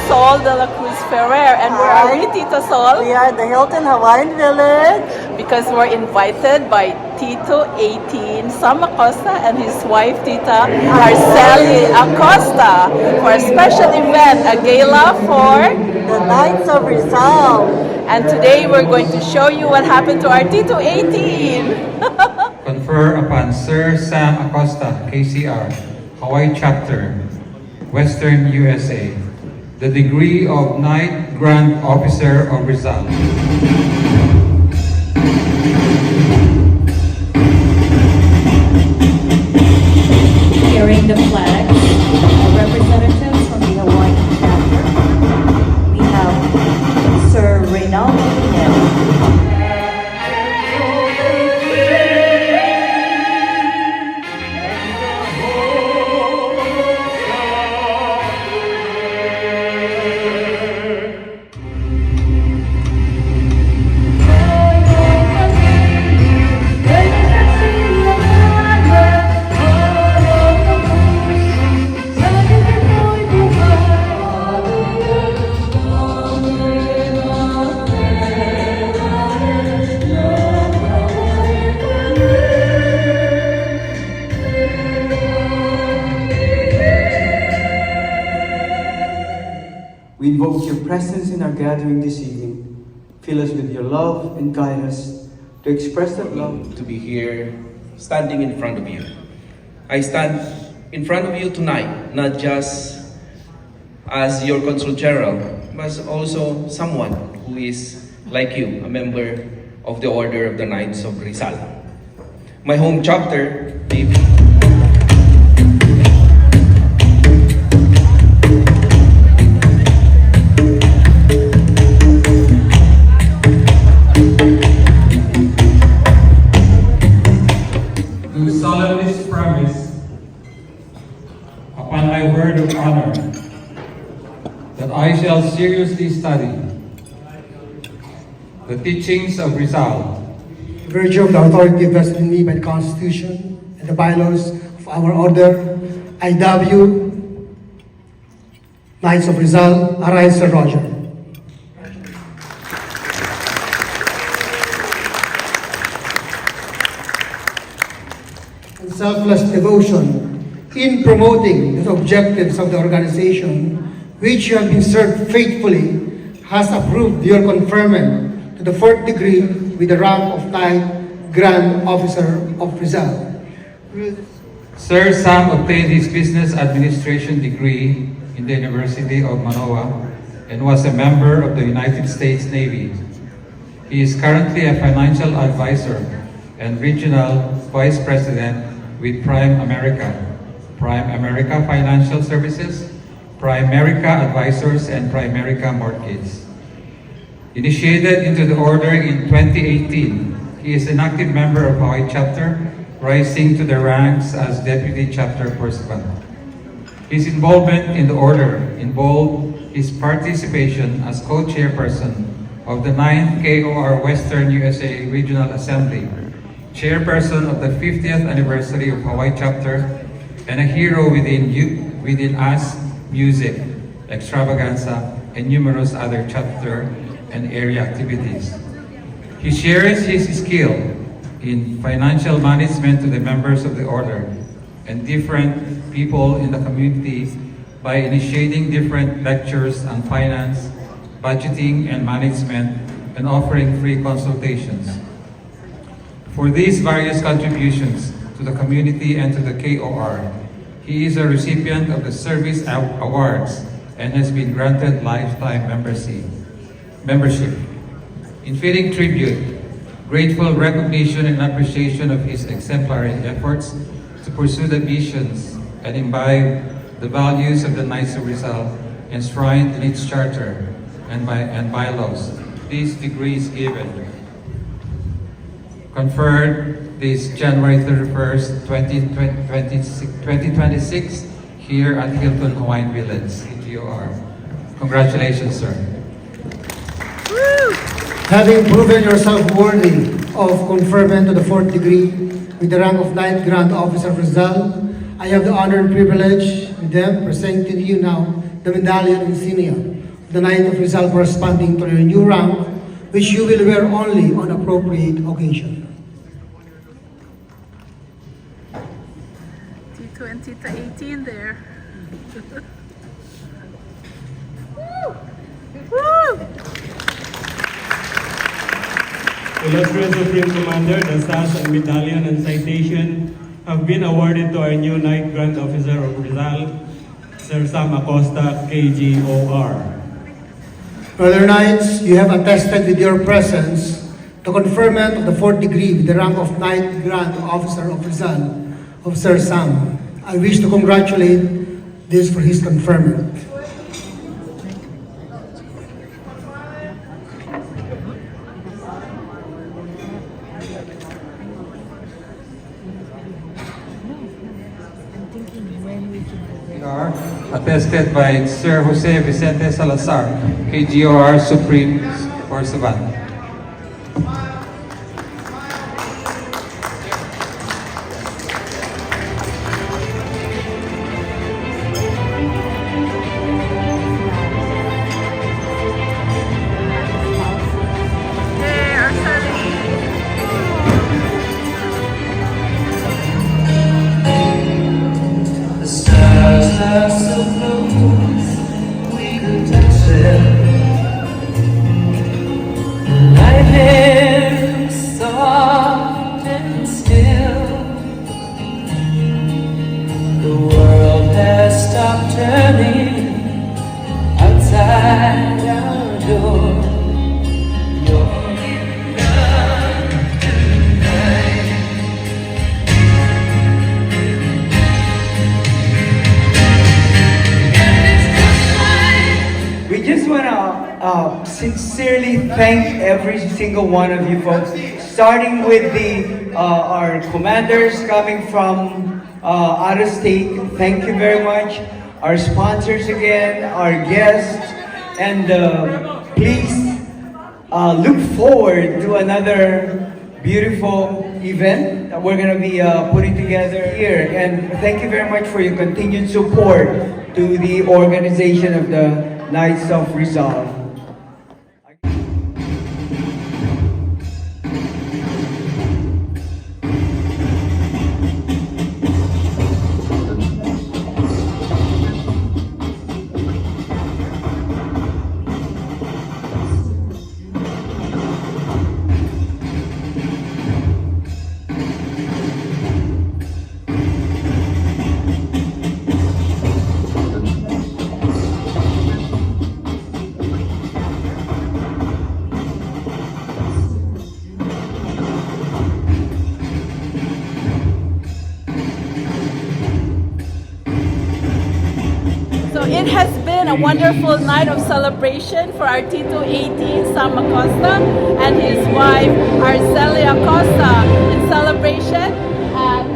Sol de la Cruz Ferrer. And where are we, Tito Sol? We are at the Hilton Hawaiian Village. Because we're invited by Tito 18 Sam Acosta and his wife Tita Arceli Acosta for a special event, a gala for The Knights of Rizal. and today we're going to show you what happened to our Tito 18. Confer upon Sir Sam Acosta, KCR, Hawaii Chapter, Western USA, the degree of Knight Grand Officer of Rizal. Carrying the flags are representatives from the Hawaiian chapter. We have Sir Reynaldo Pineda. We invoke your presence in our gathering this evening. Fill us with your love and guide us to express that love. To be here, standing in front of you. I stand in front of you tonight, not just as your Consul General, but also someone who is like you, a member of the Order of the Knights of Rizal. My home chapter, maybe. Do solemnly promise, upon my word of honor, that I shall seriously study the teachings of Rizal, virtue of the authority vested in me by the Constitution and the bylaws of our order, I dub you Knights of Rizal. Arise, Sir Roger. And selfless devotion in promoting the objectives of the organization, which you have been served faithfully, has approved your conferment to the 4th degree with the rank of Knight Grand Officer of Rizal. Sir Sam obtained his business administration degree in the University of Manoa and was a member of the United States Navy. He is currently a financial advisor and regional vice president with Prime America Financial Services, Primerica Advisors, and Primerica Mortgage. Initiated into the order in 2018, he is an active member of Hawaii Chapter, rising to the ranks as Deputy Chapter Pursuant. His involvement in the order involved his participation as co-chairperson of the 9th KOR Western USA Regional Assembly, chairperson of the 50th anniversary of Hawaii Chapter, and a hero within us music, extravaganza, and numerous other chapter and area activities. He shares his skill in financial management to the members of the order and different people in the community by initiating different lectures on finance, budgeting, and management, and offering free consultations. For these various contributions to the community and to the KOR, he is a recipient of the Service Awards and has been granted lifetime membership. In fitting tribute, grateful recognition and appreciation of his exemplary efforts to pursue the visions and imbibe the values of the Knights of Rizal enshrined in its charter and bylaws. These degrees given conferred this January 31st, 2026 here at Hilton Hawaiian Village, HGOR. Congratulations, sir. Having proven yourself worthy of conferment to the 4th degree with the rank of Knight Grand Officer of Rizal, I have the honor and privilege with them presenting to you now the medallion insignia of the Knight of Rizal corresponding to your new rank, which you will wear only on appropriate occasion. Tito and Tita 18 there. Illustrious Supreme Commander, the sash and medallion and citation have been awarded to our new Knight Grand Officer of Rizal, Sir Sam Acosta, KGOR. Brother Knights, you have attested with your presence the conferment of the 4th degree with the rank of Knight Grand Officer of Rizal of Sir Sam. I wish to congratulate this for his conferment. We are attested by Sir Jose Vicente Salazar, KGOR Supreme for Savannah. Yay, our Sally. The stars are so close, we could touch them. The night air is soft and still. The world has stopped turning outside our door. You're in love tonight. We just want to sincerely thank every single one of you folks, starting with our commanders coming from out of state. Thank you very much. Our sponsors again, our guests, and please look forward to another beautiful event that we're going to be putting together here. And thank you very much for your continued support to the organization of the Knights of Rizal. So it has been a wonderful night of celebration for our Tito 18, Sam Acosta, and his wife, Arcelia Acosta, in celebration at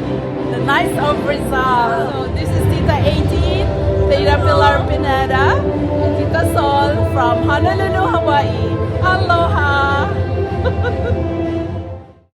the Knights of Rizal. So this is Tita 18, Tita Pilar Pineda, and Tita Sol from Honolulu, Hawaii. Aloha!